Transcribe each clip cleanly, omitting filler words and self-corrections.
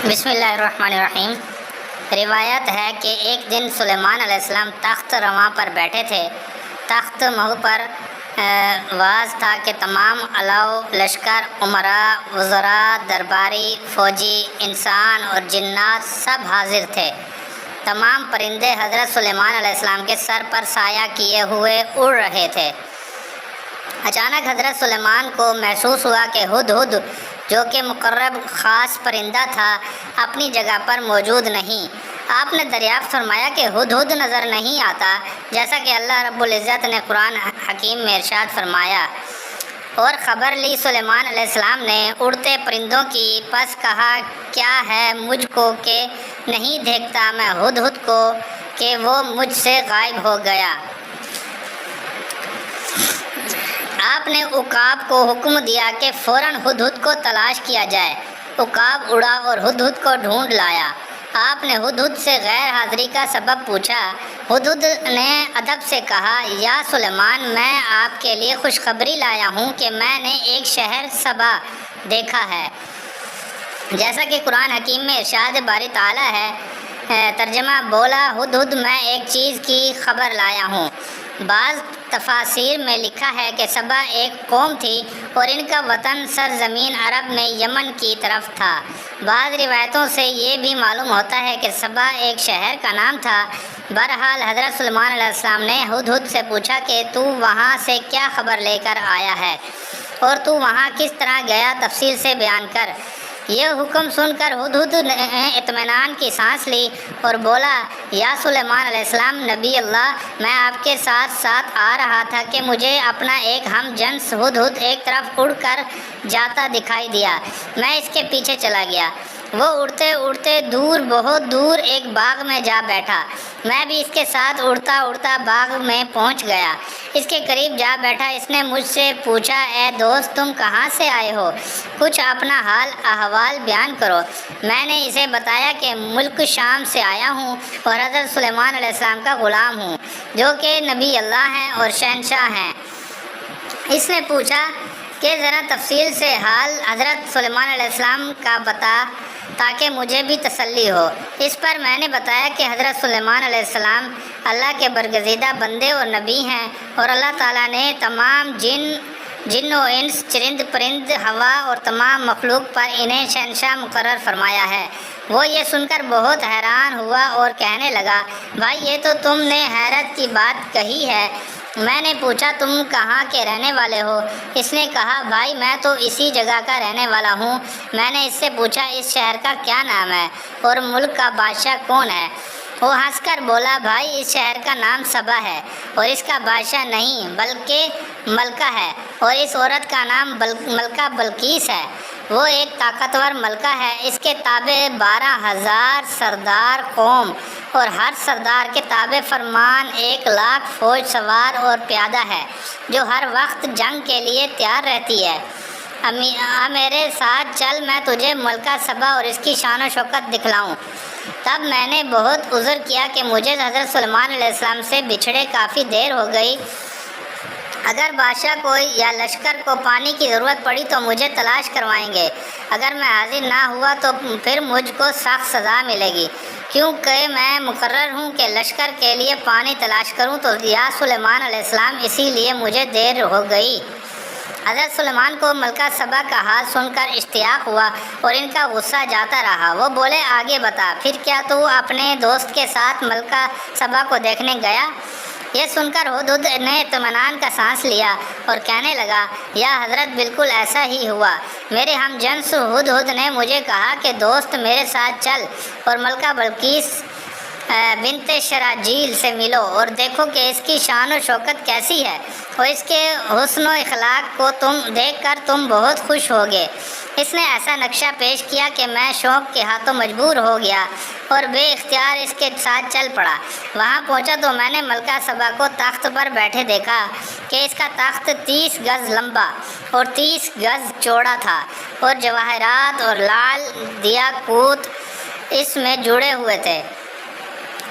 بسم اللہ الرحمن الرحیم۔ روایت ہے کہ ایک دن سلیمان علیہ السلام تخت رواں پر بیٹھے تھے۔ تخت مہو پر واز تھا کہ تمام علاؤ لشکر، امراء، وزراء، درباری، فوجی، انسان اور جنات سب حاضر تھے۔ تمام پرندے حضرت سلیمان علیہ السلام کے سر پر سایہ کیے ہوئے اڑ رہے تھے۔ اچانک حضرت سلیمان کو محسوس ہوا کہ ہدہد، جو کہ مقرب خاص پرندہ تھا، اپنی جگہ پر موجود نہیں۔ آپ نے دریافت فرمایا کہ ہدہد نظر نہیں آتا، جیسا کہ اللہ رب العزت نے قرآن حکیم میں ارشاد فرمایا۔ اور خبر لی سلیمان علیہ السلام نے اڑتے پرندوں کی، پس کہا کیا ہے مجھ کو کہ نہیں دیکھتا میں ہدہد کو کہ وہ مجھ سے غائب ہو گیا۔ آپ نے عقاب کو حکم دیا کہ فوراً ہدہد کو تلاش کیا جائے۔ عقاب اڑا اور ہدہد کو ڈھونڈ لایا۔ آپ نے ہدہد سے غیر حاضری کا سبب پوچھا۔ ہدہد نے ادب سے کہا، یا سلیمان، میں آپ کے لیے خوشخبری لایا ہوں کہ میں نے ایک شہر سبا دیکھا ہے، جیسا کہ قرآن حکیم میں ارشاد باری تعالیٰ ہے۔ ترجمہ: بولا ہدہد، میں ایک چیز کی خبر لایا ہوں۔ بعض تفاسیر میں لکھا ہے کہ سبا ایک قوم تھی اور ان کا وطن سرزمین عرب میں یمن کی طرف تھا۔ بعض روایتوں سے یہ بھی معلوم ہوتا ہے کہ سبا ایک شہر کا نام تھا۔ بہرحال حضرت سلیمان علیہ السلام نے ہدہد سے پوچھا کہ تو وہاں سے کیا خبر لے کر آیا ہے اور تو وہاں کس طرح گیا، تفصیل سے بیان کر۔ یہ حکم سن کر ہدہد نے اطمینان کی سانس لی اور بولا، یا سلیمان علیہ السلام، نبی اللہ، میں آپ کے ساتھ ساتھ آ رہا تھا کہ مجھے اپنا ایک ہم جنس ہدہد ایک طرف اڑ کر جاتا دکھائی دیا۔ میں اس کے پیچھے چلا گیا۔ وہ اڑتے اڑتے دور، بہت دور ایک باغ میں جا بیٹھا۔ میں بھی اس کے ساتھ اڑتا اڑتا باغ میں پہنچ گیا۔ اس کے قریب جا بیٹھا۔ اس نے مجھ سے پوچھا، اے دوست، تم کہاں سے آئے ہو؟ کچھ اپنا حال احوال بیان کرو۔ میں نے اسے بتایا کہ ملک شام سے آیا ہوں اور حضرت سلیمان علیہ السلام کا غلام ہوں، جو کہ نبی اللہ ہیں اور شہنشاہ ہیں۔ اس نے پوچھا کہ ذرا تفصیل سے حال حضرت سلیمان علیہ السلام کا بتا تاکہ مجھے بھی تسلی ہو۔ اس پر میں نے بتایا کہ حضرت سلیمان علیہ السلام اللہ کے برگزیدہ بندے اور نبی ہیں اور اللہ تعالیٰ نے تمام جن و انس، چرند پرند، ہوا اور تمام مخلوق پر انہیں شہنشاہ مقرر فرمایا ہے۔ وہ یہ سن کر بہت حیران ہوا اور کہنے لگا، بھائی یہ تو تم نے حیرت کی بات کہی ہے۔ میں نے پوچھا، تم کہاں کے رہنے والے ہو؟ اس نے کہا، بھائی میں تو اسی جگہ کا رہنے والا ہوں۔ میں نے اس سے پوچھا، اس شہر کا کیا نام ہے اور ملک کا بادشاہ کون ہے؟ وہ ہنس کر بولا، بھائی اس شہر کا نام سبا ہے اور اس کا بادشاہ نہیں بلکہ ملکہ ہے، اور اس عورت کا نام ملکہ بلقیس ہے۔ وہ ایک طاقتور ملکہ ہے۔ اس کے تابع 12,000 سردار قوم اور ہر سردار کے تابع فرمان 1,00,000 فوج سوار اور پیادہ ہے، جو ہر وقت جنگ کے لیے تیار رہتی ہے۔ میرے ساتھ چل، میں تجھے ملکہ سبا اور اس کی شان و شوکت دکھلاؤں۔ تب میں نے بہت عذر کیا کہ مجھے حضرت سلیمان علیہ السلام سے بچھڑے کافی دیر ہو گئی۔ اگر بادشاہ کو یا لشکر کو پانی کی ضرورت پڑی تو مجھے تلاش کروائیں گے۔ اگر میں حاضر نہ ہوا تو پھر مجھ کو سخت سزا ملے گی، کیونکہ میں مقرر ہوں کہ لشکر کے لیے پانی تلاش کروں۔ تو یا سلیمان علیہ السلام، اسی لیے مجھے دیر ہو گئی۔ حضرت سلیمان کو ملکہ سبا کا حال سن کر اشتیاق ہوا اور ان کا غصہ جاتا رہا۔ وہ بولے، آگے بتا، پھر کیا تو اپنے دوست کے ساتھ ملکہ سبا کو دیکھنے گیا؟ یہ سن کر ہدہد نے اطمینان کا سانس لیا اور کہنے لگا، یا حضرت، بالکل ایسا ہی ہوا۔ میرے ہم جنس ہدہد نے مجھے کہا کہ دوست میرے ساتھ چل اور ملکہ بلقیس بنت شراجیل سے ملو اور دیکھو کہ اس کی شان و شوکت کیسی ہے، اور اس کے حسن و اخلاق کو دیکھ کر تم بہت خوش ہوگے۔ اس نے ایسا نقشہ پیش کیا کہ میں شوق کے ہاتھوں مجبور ہو گیا اور بے اختیار اس کے ساتھ چل پڑا۔ وہاں پہنچا تو میں نے ملکہ سبا کو تخت پر بیٹھے دیکھا کہ اس کا تخت 30 گز لمبا اور 30 گز چوڑا تھا، اور جواہرات اور لال دیاقوت اس میں جڑے ہوئے تھے۔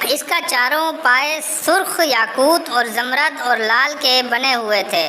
اس کا چاروں پائے سرخ یاقوت اور زمرد اور لال کے بنے ہوئے تھے۔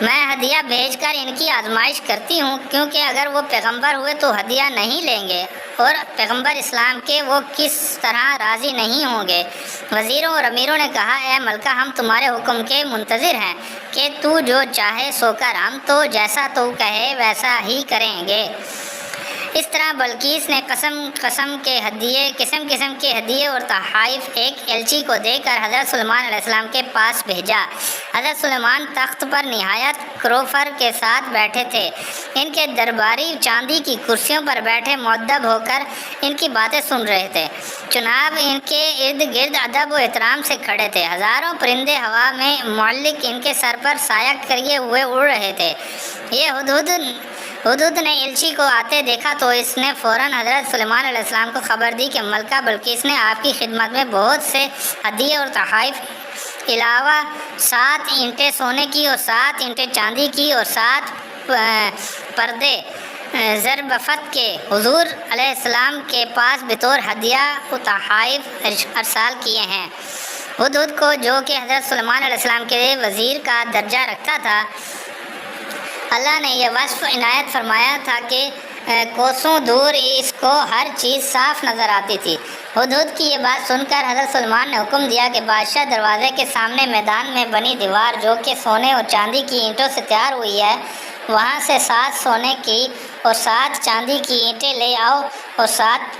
میں ہدیہ بھیج کر ان کی آزمائش کرتی ہوں، کیونکہ اگر وہ پیغمبر ہوئے تو ہدیہ نہیں لیں گے، اور پیغمبر اسلام کے وہ کس طرح راضی نہیں ہوں گے۔ وزیروں اور امیروں نے کہا، اے ملکہ، ہم تمہارے حکم کے منتظر ہیں کہ تو جو چاہے سو کر، ہم تو جیسا تو کہے ویسا ہی کریں گے۔ اس طرح بلقیس نے قسم کے ہدیے اور تحائف ایک ایلچی کو دے کر حضرت سلیمان علیہ السلام کے پاس بھیجا۔ حضرت سلیمان تخت پر نہایت کروفر کے ساتھ بیٹھے تھے۔ ان کے درباری چاندی کی کرسیوں پر بیٹھے مؤدب ہو کر ان کی باتیں سن رہے تھے۔ جناب ان کے ارد گرد ادب و احترام سے کھڑے تھے۔ ہزاروں پرندے ہوا میں معلق ان کے سر پر سایہ کریے ہوئے اڑ رہے تھے۔ یہ ہدہد نے ایلچی کو آتے دیکھا تو اس نے فوراً حضرت سلیمان علیہ السلام کو خبر دی کہ ملکہ بلقیس نے آپ کی خدمت میں بہت سے ہدیے اور تحائف علاوہ 7 اینٹیں سونے کی اور 7 اینٹیں چاندی کی اور 7 پردے زربفت کے حضور علیہ السلام کے پاس بطور ہدیہ و تحائف ارسال کیے ہیں۔ ہدہد کو، جو کہ حضرت سلیمان علیہ السلام کے وزیر کا درجہ رکھتا تھا، اللہ نے یہ وصف عنایت فرمایا تھا کہ کوسوں دور اس کو ہر چیز صاف نظر آتی تھی۔ ہدہد کی یہ بات سن کر حضرت سلیمان نے حکم دیا کہ بادشاہ دروازے کے سامنے میدان میں بنی دیوار، جو کہ سونے اور چاندی کی اینٹوں سے تیار ہوئی ہے، وہاں سے 7 سونے کی اور 7 چاندی کی اینٹیں لے آؤ اور 7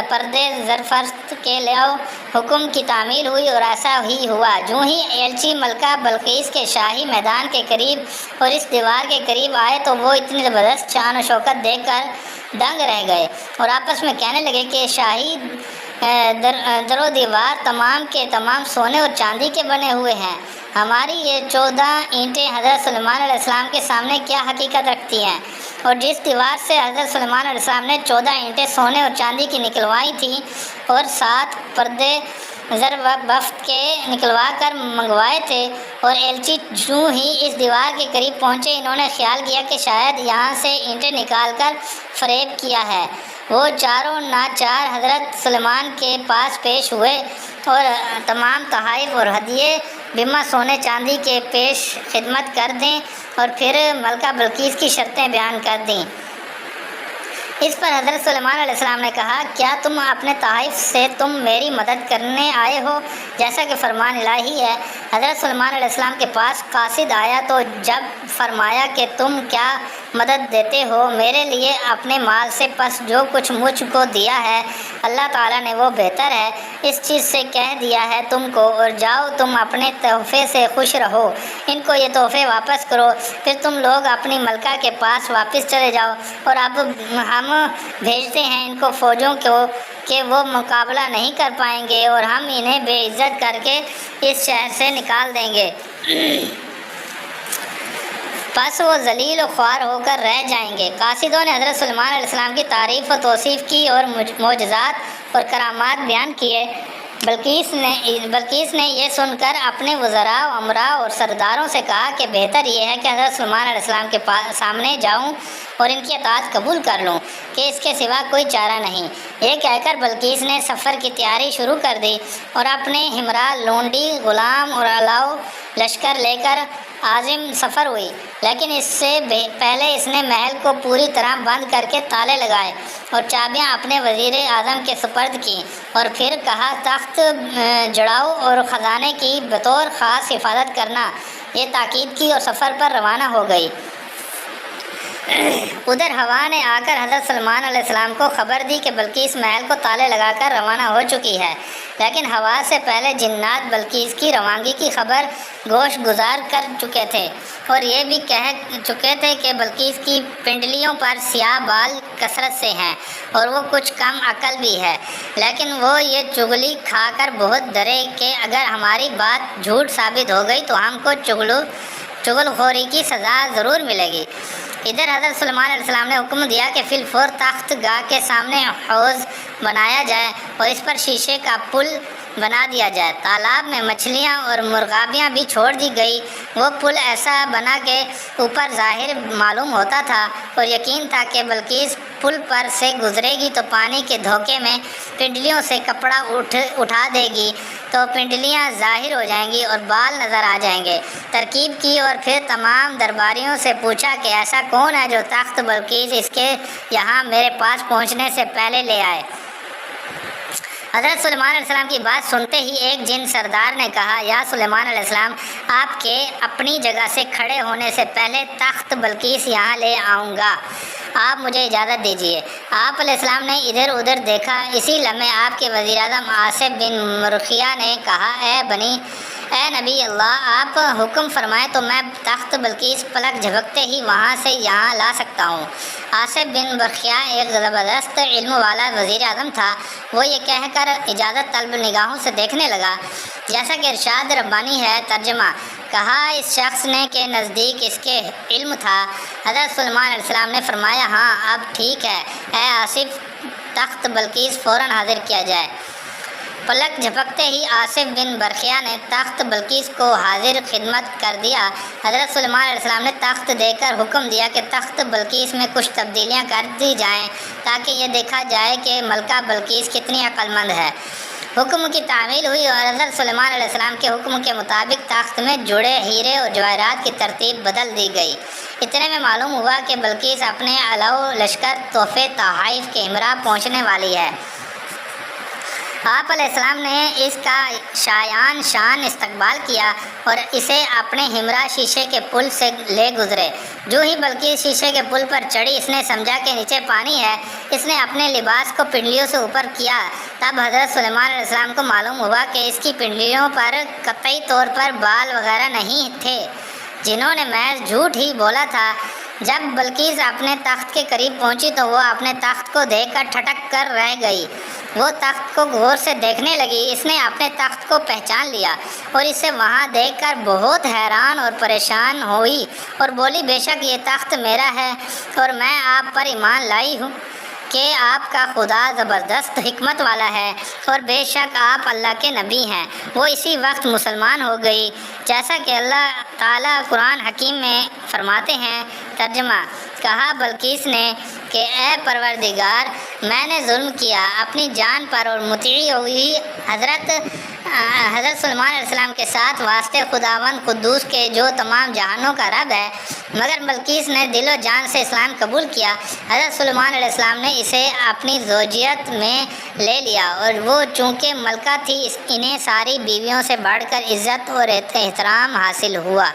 پردے زرفرست کے لے آؤ۔ حکم کی تعمیل ہوئی اور ایسا ہی ہوا۔ جو ہی ایلچی ملکہ بلقیس کے شاہی میدان کے قریب اور اس دیوار کے قریب آئے تو وہ اتنی زبردست شان و شوکت دیکھ کر دنگ رہ گئے اور آپس میں کہنے لگے کہ شاہی در و دیوار تمام کے تمام سونے اور چاندی کے بنے ہوئے ہیں۔ ہماری یہ 14 اینٹیں حضرت سلیمان علیہ السلام کے سامنے کیا حقیقت رکھتی ہیں؟ اور جس دیوار سے حضرت سلیمان علیہ السلام نے 14 اینٹیں سونے اور چاندی کی نکلوائی تھیں اور 7 پردے زربفت کے نکلوا کر منگوائے تھے، اور ایلچی جو ہی اس دیوار کے قریب پہنچے، انہوں نے خیال کیا کہ شاید یہاں سے اینٹیں نکال کر فریب کیا ہے۔ وہ چاروں ناچار حضرت سلیمان کے پاس پیش ہوئے اور تمام تحائف اور ہدیے بما سونے چاندی کے پیش خدمت کر دیں، اور پھر ملکہ بلقیس کی شرطیں بیان کر دیں۔ اس پر حضرت سلیمان علیہ السلام نے کہا، کیا تم اپنے تحائف سے تم میری مدد کرنے آئے ہو؟ جیسا کہ فرمان الہی ہے۔ حضرت سلیمان علیہ السلام کے پاس قاصد آیا تو جب فرمایا کہ تم کیا مدد دیتے ہو؟ میرے لیے اپنے مال سے پس جو کچھ مجھ کو دیا ہے اللہ تعالیٰ نے وہ بہتر ہے، اس چیز سے کہہ دیا ہے تم کو، اور جاؤ تم اپنے تحفے سے خوش رہو، ان کو یہ تحفے واپس کرو، پھر تم لوگ اپنی ملکہ کے پاس واپس چلے جاؤ، اور اب ہم بھیجتے ہیں ان کو فوجوں کو کہ وہ مقابلہ نہیں کر پائیں گے اور ہم انہیں بے عزت کر کے اس شہر سے نکال دیں گے، پس وہ ذلیل و خوار ہو کر رہ جائیں گے۔ قاصدوں نے حضرت سلیمان علیہ السلام کی تعریف و توصیف کی اور معجزات اور کرامات بیان کیے۔ بلقیس نے یہ سن کر اپنے وزراء، امراء اور سرداروں سے کہا کہ بہتر یہ ہے کہ حضرت سلیمان علیہ السلام کے سامنے جاؤں اور ان کی اطاعت قبول کر لوں کہ اس کے سوا کوئی چارہ نہیں۔ یہ کہہ کر بلقیس نے سفر کی تیاری شروع کر دی اور اپنے ہمراہ لونڈی، غلام اور علاؤ لشکر لے کر عازم سفر ہوئی، لیکن اس سے پہلے اس نے محل کو پوری طرح بند کر کے تالے لگائے اور چابیاں اپنے وزیر اعظم کے سپرد کیں، اور پھر کہا تخت جڑاؤ اور خزانے کی بطور خاص حفاظت کرنا۔ یہ تاکید کی اور سفر پر روانہ ہو گئی۔ ادھر ہوا نے آ کر حضرت سلیمان علیہ السلام کو خبر دی کہ بلقیس محل کو تالے لگا کر روانہ ہو چکی ہے، لیکن ہوا سے پہلے جنات بلقیس کی روانگی کی خبر گوش گزار کر چکے تھے اور یہ بھی کہہ چکے تھے کہ بلقیس کی پنڈلیوں پر سیاہ بال کثرت سے ہیں اور وہ کچھ کم عقل بھی ہے، لیکن وہ یہ چغلی کھا کر بہت ڈرے کہ اگر ہماری بات جھوٹ ثابت ہو گئی تو ہم کو چغل خوری کی سزا ضرور ملے گی۔ ادھر حضرت سلیمان علیہ السلام نے حکم دیا کہ فی الفور تخت گاہ کے سامنے حوض بنایا جائے اور اس پر شیشے کا پل بنا دیا جائے۔ تالاب میں مچھلیاں اور مرغابیاں بھی چھوڑ دی گئی۔ وہ پل ایسا بنا کہ اوپر ظاہر معلوم ہوتا تھا اور یقین تھا کہ بلقیس پل پر سے گزرے گی تو پانی کے دھوکے میں پنڈلیوں سے کپڑا اٹھا دے گی تو پنڈلیاں ظاہر ہو جائیں گی اور بال نظر آ جائیں گے۔ ترکیب کی اور پھر تمام درباریوں سے پوچھا کہ ایسا کون ہے جو تخت بلقیس اس کے یہاں میرے پاس پہنچنے سے پہلے لے آئے۔ حضرت سلیمان علیہ السلام کی بات سنتے ہی ایک جن سردار نے کہا، یا سلیمان علیہ السلام، آپ کے اپنی جگہ سے کھڑے ہونے سے پہلے تخت بلقیس یہاں لے آؤں گا، آپ مجھے اجازت دیجیے۔ آپ علیہ السلام نے ادھر ادھر دیکھا۔ اسی لمحے آپ کے وزیر اعظم آصف بن مرخیہ نے کہا، اے نبی اللہ، آپ حکم فرمائیں تو میں تخت بلقیس پلک جھپکتے ہی وہاں سے یہاں لا سکتا ہوں۔ آصف بن مرخیہ ایک زبردست علم والا وزیر اعظم تھا۔ وہ یہ کہہ کر اجازت طلب نگاہوں سے دیکھنے لگا۔ جیسا کہ ارشاد ربانی ہے، ترجمہ، کہا اس شخص نے کہ نزدیک اس کے علم تھا۔ حضرت سلیمان علیہ السلام نے فرمایا، ہاں اب ٹھیک ہے، اے آصف، تخت بلقیس فوراً حاضر کیا جائے۔ پلک جھپکتے ہی آصف بن برخیہ نے تخت بلقیس کو حاضر خدمت کر دیا۔ حضرت سلیمان علیہ السلام نے تخت دے کر حکم دیا کہ تخت بلقیس میں کچھ تبدیلیاں کر دی جائیں تاکہ یہ دیکھا جائے کہ ملکہ بلقیس کتنی عقل مند ہے۔ حکم کی تعمیل ہوئی اور حضرت سلیمان علیہ السلام کے حکم کے مطابق تخت میں جڑے ہیرے اور جواہرات کی ترتیب بدل دی گئی۔ اتنے میں معلوم ہوا کہ بلقیس اپنے علو لشکر تحفے تحائف کے ہمراہ پہنچنے والی ہے۔ آپ علیہ السلام نے اس کا شان استقبال کیا اور اسے اپنے ہمراہ شیشے کے پل سے لے گزرے۔ جو ہی بلقیس شیشے کے پل پر چڑھی، اس نے سمجھا کہ نیچے پانی ہے۔ اس نے اپنے لباس کو پنڈلیوں سے اوپر کیا۔ تب حضرت سلیمان علیہ السلام کو معلوم ہوا کہ اس کی پنڈلیوں پر قطعی طور پر بال وغیرہ نہیں تھے، جنہوں نے محض جھوٹ ہی بولا تھا۔ جب بلقیس اپنے تخت کے قریب پہنچی تو وہ اپنے تخت کو دیکھ کر ٹھٹک کر رہ گئی۔ وہ تخت کو غور سے دیکھنے لگی۔ اس نے اپنے تخت کو پہچان لیا اور اسے وہاں دیکھ کر بہت حیران اور پریشان ہوئی اور بولی، بے شک یہ تخت میرا ہے اور میں آپ پر ایمان لائی ہوں کہ آپ کا خدا زبردست حکمت والا ہے اور بے شک آپ اللہ کے نبی ہیں۔ وہ اسی وقت مسلمان ہو گئی، جیسا کہ اللہ تعالیٰ قرآن حکیم میں فرماتے ہیں۔ ترجمہ، کہا بلقیس نے کہ اے پروردگار، میں نے ظلم کیا اپنی جان پر اور مطیع ہوئی حضرت سلیمان علیہ السلام کے ساتھ واسطے خداوند قدوس کے جو تمام جہانوں کا رب ہے، مگر بلقیس نے دل و جان سے اسلام قبول کیا۔ حضرت سلیمان علیہ السلام نے اسے اپنی زوجیت میں لے لیا اور وہ چونکہ ملکہ تھی، انہیں ساری بیویوں سے بڑھ کر عزت اور احترام حاصل ہوا۔